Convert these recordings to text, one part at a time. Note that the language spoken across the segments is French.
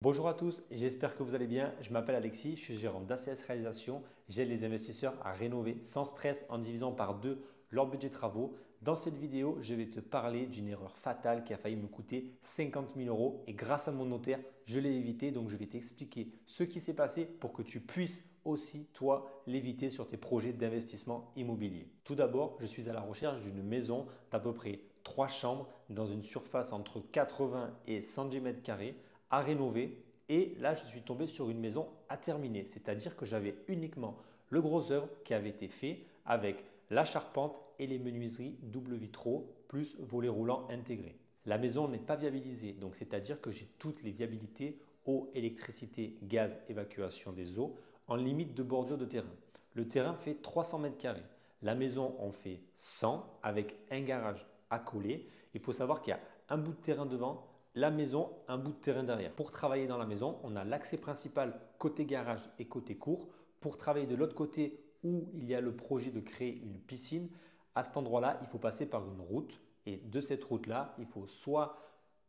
Bonjour à tous, j'espère que vous allez bien. Je m'appelle Alexis, je suis gérant d'ACS Réalisation. J'aide les investisseurs à rénover sans stress en divisant par deux leur budget travaux. Dans cette vidéo, je vais te parler d'une erreur fatale qui a failli me coûter 50 000 euros et grâce à mon notaire, je l'ai évité. Donc, je vais t'expliquer ce qui s'est passé pour que tu puisses aussi, toi, l'éviter sur tes projets d'investissement immobilier. Tout d'abord, je suis à la recherche d'une maison d'à peu près 3 chambres dans une surface entre 80 et 110 mètres carrés à rénover. Et là, je suis tombé sur une maison à terminer, c'est-à-dire que j'avais uniquement le gros œuvre qui avait été fait avec la charpente et les menuiseries double vitraux plus volets roulants intégrés. La maison n'est pas viabilisée, donc c'est-à-dire que j'ai toutes les viabilités eau, électricité, gaz, évacuation des eaux en limite de bordure de terrain. Le terrain fait 300 mètres carrés. La maison en fait 100 avec un garage à coller. Il faut savoir qu'il y a un bout de terrain devant, la maison, un bout de terrain derrière. Pour travailler dans la maison, on a l'accès principal côté garage et côté cour. Pour travailler de l'autre côté où il y a le projet de créer une piscine, à cet endroit-là, il faut passer par une route. Et de cette route-là, il faut soit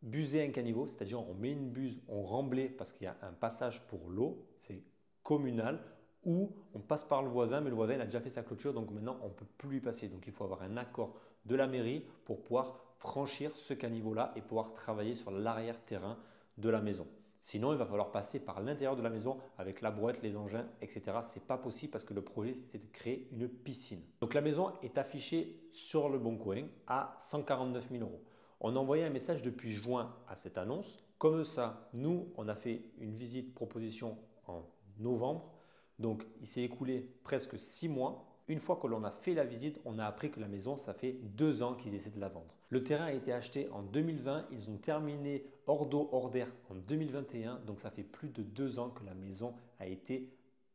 buser un caniveau, c'est-à-dire on met une buse, on remblait parce qu'il y a un passage pour l'eau, c'est communal, ou on passe par le voisin, mais le voisin il a déjà fait sa clôture, donc maintenant on ne peut plus y passer. Donc il faut avoir un accord de la mairie pour pouvoir franchir ce caniveau-là et pouvoir travailler sur l'arrière-terrain de la maison. Sinon, il va falloir passer par l'intérieur de la maison avec la brouette, les engins, etc. Ce n'est pas possible parce que le projet, c'était de créer une piscine. Donc la maison est affichée sur le Bon Coin à 149 000 euros. On a envoyé un message depuis juin à cette annonce. Comme ça, nous, on a fait une visite proposition en novembre. Donc, il s'est écoulé presque 6 mois. Une fois que l'on a fait la visite, on a appris que la maison, ça fait 2 ans qu'ils essaient de la vendre. Le terrain a été acheté en 2020. Ils ont terminé hors d'eau, hors d'air en 2021. Donc, ça fait plus de 2 ans que la maison a été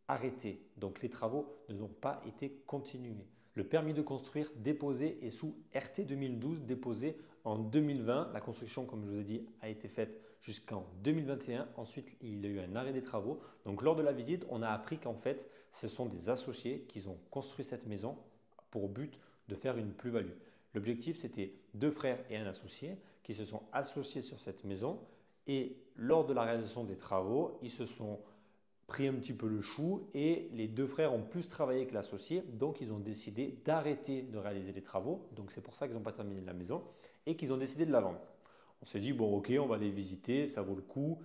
arrêtée. Donc, les travaux ne ont pas été continués. Le permis de construire déposé est sous RT 2012, déposé en 2020. La construction, comme je vous ai dit, a été faite jusqu'en 2021. Ensuite, il y a eu un arrêt des travaux. Donc, lors de la visite, on a appris qu'en fait, ce sont des associés qui ont construit cette maison pour but de faire une plus-value. L'objectif, c'était 2 frères et un associé qui se sont associés sur cette maison. Et lors de la réalisation des travaux, ils se sont pris un petit peu le chou et les 2 frères ont plus travaillé que l'associé, donc ils ont décidé d'arrêter de réaliser les travaux, donc c'est pour ça qu'ils n'ont pas terminé la maison et qu'ils ont décidé de la vendre. On s'est dit, bon ok, on va les visiter, ça vaut le coup.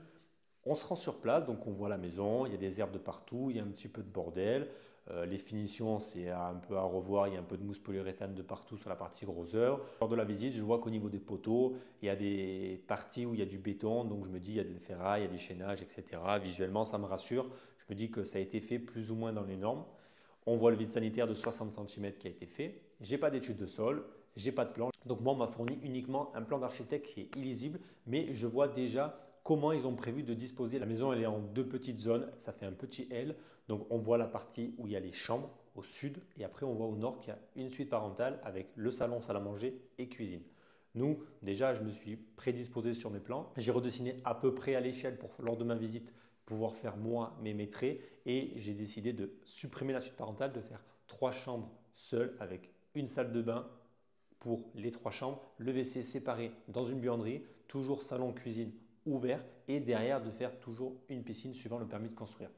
On se rend sur place, donc on voit la maison, il y a des herbes de partout, il y a un petit peu de bordel. Les finitions, c'est un peu à revoir, il y a un peu de mousse polyuréthane de partout sur la partie gros œuvre. Lors de la visite, je vois qu'au niveau des poteaux, il y a des parties où il y a du béton, donc je me dis il y a de la ferraille, il y a des chaînages, etc. Visuellement, ça me rassure. Je me dis que ça a été fait plus ou moins dans les normes. On voit le vide sanitaire de 60 cm qui a été fait. Je n'ai pas d'étude de sol, je n'ai pas de plan. Donc moi, on m'a fourni uniquement un plan d'architecte qui est illisible, mais je vois déjà comment ils ont prévu de disposer. La maison, elle est en 2 petites zones, ça fait un petit L. Donc on voit la partie où il y a les chambres au sud et après on voit au nord qu'il y a une suite parentale avec le salon, salle à manger et cuisine. Nous, déjà, je me suis prédisposé sur mes plans. J'ai redessiné à peu près à l'échelle pour, lors de ma visite, pouvoir faire moi mes traits et j'ai décidé de supprimer la suite parentale, de faire 3 chambres seules avec une salle de bain pour les 3 chambres, le WC séparé dans une buanderie, toujours salon cuisine ouvert et derrière de faire toujours une piscine suivant le permis de construire.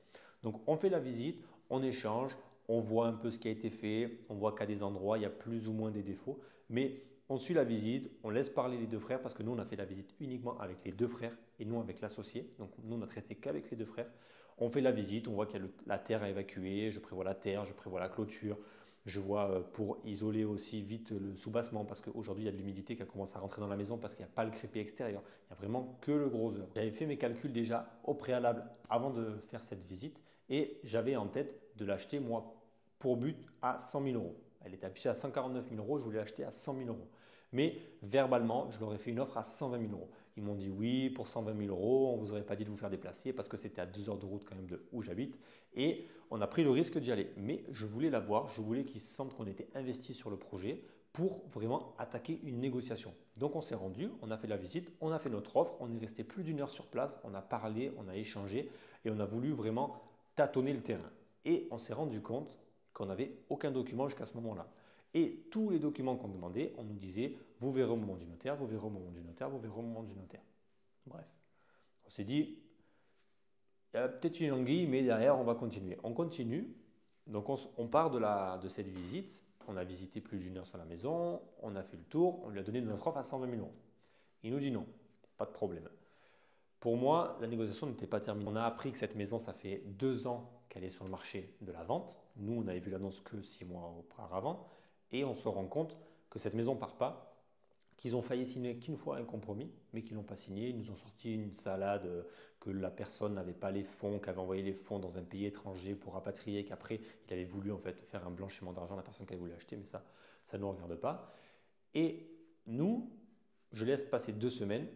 Donc on fait la visite, on échange, on voit un peu ce qui a été fait, on voit qu'à des endroits il y a plus ou moins des défauts, mais on suit la visite, on laisse parler les 2 frères parce que nous on a fait la visite uniquement avec les 2 frères et non avec l'associé. Donc nous on a traité qu'avec les 2 frères. On fait la visite, on voit qu'il y a la terre à évacuer, je prévois la terre, je prévois la clôture, je vois pour isoler aussi vite le soubassement parce qu'aujourd'hui il y a de l'humidité qui a commencé à rentrer dans la maison parce qu'il n'y a pas le crépi extérieur. Il n'y a vraiment que le gros œuvre. J'avais fait mes calculs déjà au préalable avant de faire cette visite et j'avais en tête de l'acheter moi pour but à 100 000 euros. Elle était affichée à 149 000 euros, je voulais l'acheter à 100 000 euros. Mais verbalement, je leur ai fait une offre à 120 000 euros. Ils m'ont dit oui, pour 120 000 euros, on ne vous aurait pas dit de vous faire déplacer parce que c'était à 2 heures de route quand même de où j'habite. Et on a pris le risque d'y aller. Mais je voulais la voir, je voulais qu'ils sentent qu'on était investi sur le projet pour vraiment attaquer une négociation. Donc on s'est rendu, on a fait la visite, on a fait notre offre, on est resté plus d'1 heure sur place, on a parlé, on a échangé et on a voulu vraiment tâtonner le terrain. Et on s'est rendu compte qu'on n'avait aucun document jusqu'à ce moment-là. Et tous les documents qu'on demandait, on nous disait, vous verrez au moment du notaire, vous verrez au moment du notaire, vous verrez au moment du notaire. Bref, on s'est dit, Il y a peut-être une anguille, mais derrière, on va continuer. On continue. Donc, on part de cette visite. On a visité plus d'une heure sur la maison. On a fait le tour. On lui a donné notre offre à 120 000 euros. Il nous dit non, pas de problème. Pour moi, la négociation n'était pas terminée. On a appris que cette maison, ça fait 2 ans qu'elle est sur le marché de la vente. Nous, on avait vu l'annonce que 6 mois auparavant. Et on se rend compte que cette maison ne part pas, qu'ils ont failli signer qu'une fois un compromis, mais qu'ils n'ont pas signé. Ils nous ont sorti une salade que la personne n'avait pas les fonds, qu'avait envoyé les fonds dans un pays étranger pour rapatrier, qu'après, il avait voulu en fait faire un blanchiment d'argent à la personne qui avait voulu acheter, mais ça ne nous regarde pas. Et nous, je laisse passer 2 semaines,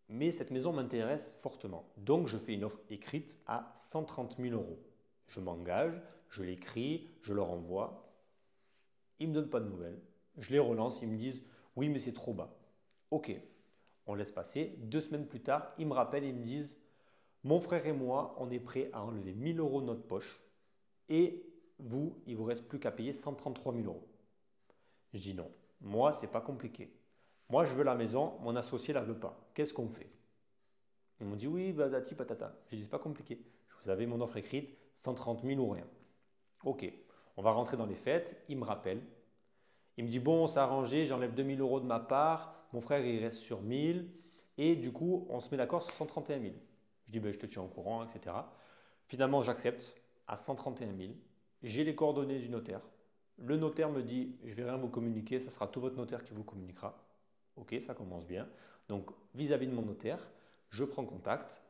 mais cette maison m'intéresse fortement. Donc, je fais une offre écrite à 130 000 euros. Je m'engage, je l'écris, je leur envoie. Ils ne me donnent pas de nouvelles. Je les relance, ils me disent « oui, mais c'est trop bas ». Ok, on laisse passer. 2 semaines plus tard, ils me rappellent, ils me disent « mon frère et moi, on est prêts à enlever 1 000 euros de notre poche et vous, il ne vous reste plus qu'à payer 133 000 euros ». Je dis non, moi, ce n'est pas compliqué. Moi, je veux la maison, mon associé ne la veut pas. Qu'est-ce qu'on fait? Ils m'ont dit oui, patati patata. J'ai dit c'est pas compliqué. Vous avez mon offre écrite, 130 000 ou rien. Ok, on va rentrer dans les fêtes. Il me rappelle. Il me dit bon, on s'est arrangé, j'enlève 2 000 euros de ma part. Mon frère, il reste sur 1 000. Et du coup, on se met d'accord sur 131 000. Je dis ben, je te tiens au courant, etc. Finalement, j'accepte à 131 000. J'ai les coordonnées du notaire. Le notaire me dit je ne vais rien vous communiquer, ça sera tout votre notaire qui vous communiquera. Ok, ça commence bien. Donc, vis-à-vis de mon notaire, je prends contact.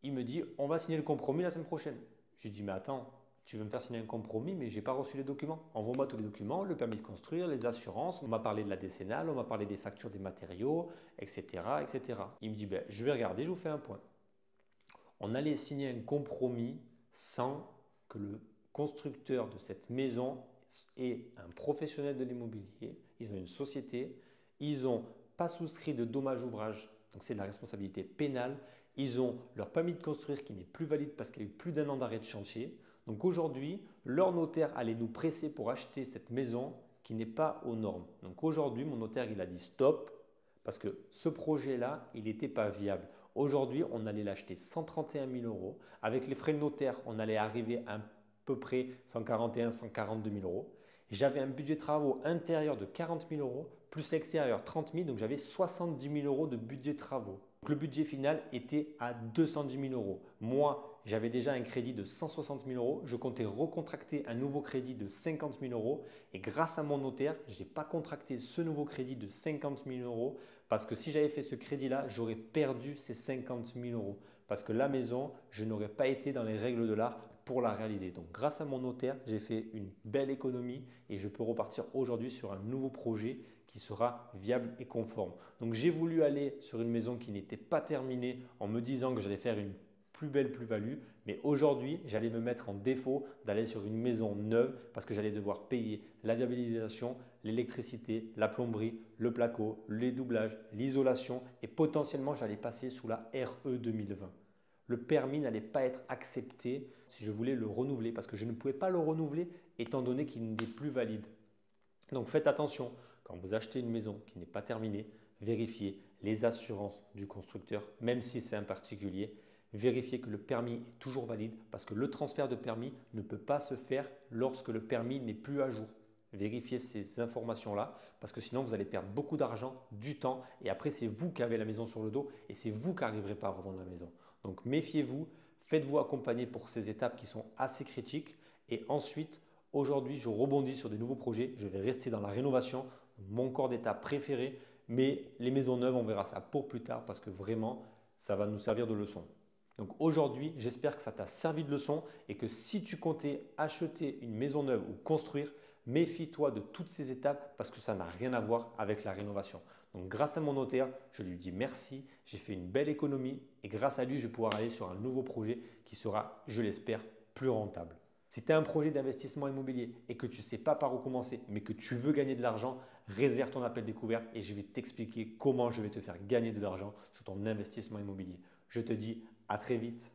Il me dit, on va signer le compromis la semaine prochaine. J'ai dit, mais attends, tu veux me faire signer un compromis, mais je n'ai pas reçu les documents. Envoie-moi tous les documents, le permis de construire, les assurances. On m'a parlé de la décennale, on m'a parlé des factures des matériaux, etc. etc. Il me dit, ben, je vais regarder, je vous fais un point. On allait signer un compromis sans que le constructeur de cette maison ait un professionnel de l'immobilier. Ils ont une société, ils ont pas souscrit de dommages ouvrages, donc c'est de la responsabilité pénale. Ils ont leur permis de construire qui n'est plus valide parce qu'il y a eu plus d'1 an d'arrêt de chantier. Donc aujourd'hui, leur notaire allait nous presser pour acheter cette maison qui n'est pas aux normes. Donc aujourd'hui, mon notaire il a dit stop parce que ce projet-là, il n'était pas viable. Aujourd'hui, on allait l'acheter 131 000 euros. Avec les frais de notaire, on allait arriver à peu près 141 142 000 euros. J'avais un budget de travaux intérieur de 40 000 euros, plus l'extérieur 30 000, donc j'avais 70 000 euros de budget de travaux. Donc le budget final était à 210 000 euros. Moi, j'avais déjà un crédit de 160 000 euros. Je comptais recontracter un nouveau crédit de 50 000 euros. Et grâce à mon notaire, je n'ai pas contracté ce nouveau crédit de 50 000 euros parce que si j'avais fait ce crédit-là, j'aurais perdu ces 50 000 euros. Parce que la maison, je n'aurais pas été dans les règles de l'art pour la réaliser. Donc grâce à mon notaire, j'ai fait une belle économie et je peux repartir aujourd'hui sur un nouveau projet qui sera viable et conforme. Donc j'ai voulu aller sur une maison qui n'était pas terminée en me disant que j'allais faire une plus belle plus-value, mais aujourd'hui j'allais me mettre en défaut d'aller sur une maison neuve parce que j'allais devoir payer la viabilisation, l'électricité, la plomberie, le placo, les doublages, l'isolation et potentiellement j'allais passer sous la RE 2020. Le permis n'allait pas être accepté si je voulais le renouveler parce que je ne pouvais pas le renouveler étant donné qu'il n'est plus valide. Donc faites attention, quand vous achetez une maison qui n'est pas terminée, vérifiez les assurances du constructeur, même si c'est un particulier. Vérifiez que le permis est toujours valide parce que le transfert de permis ne peut pas se faire lorsque le permis n'est plus à jour. Vérifiez ces informations-là parce que sinon vous allez perdre beaucoup d'argent, du temps et après c'est vous qui avez la maison sur le dos et c'est vous qui n'arriverez pas à revendre la maison. Donc méfiez-vous, faites-vous accompagner pour ces étapes qui sont assez critiques et ensuite aujourd'hui je rebondis sur des nouveaux projets, je vais rester dans la rénovation, mon corps d'étape préféré, mais les maisons neuves on verra ça pour plus tard parce que vraiment ça va nous servir de leçon. Donc aujourd'hui, j'espère que ça t'a servi de leçon et que si tu comptais acheter une maison neuve ou construire, méfie-toi de toutes ces étapes parce que ça n'a rien à voir avec la rénovation. Donc grâce à mon notaire, je lui dis merci, j'ai fait une belle économie et grâce à lui, je vais pouvoir aller sur un nouveau projet qui sera, je l'espère, plus rentable. Si tu as un projet d'investissement immobilier et que tu ne sais pas par où commencer, mais que tu veux gagner de l'argent, réserve ton appel découverte et je vais t'expliquer comment je vais te faire gagner de l'argent sur ton investissement immobilier. Je te dis à très vite.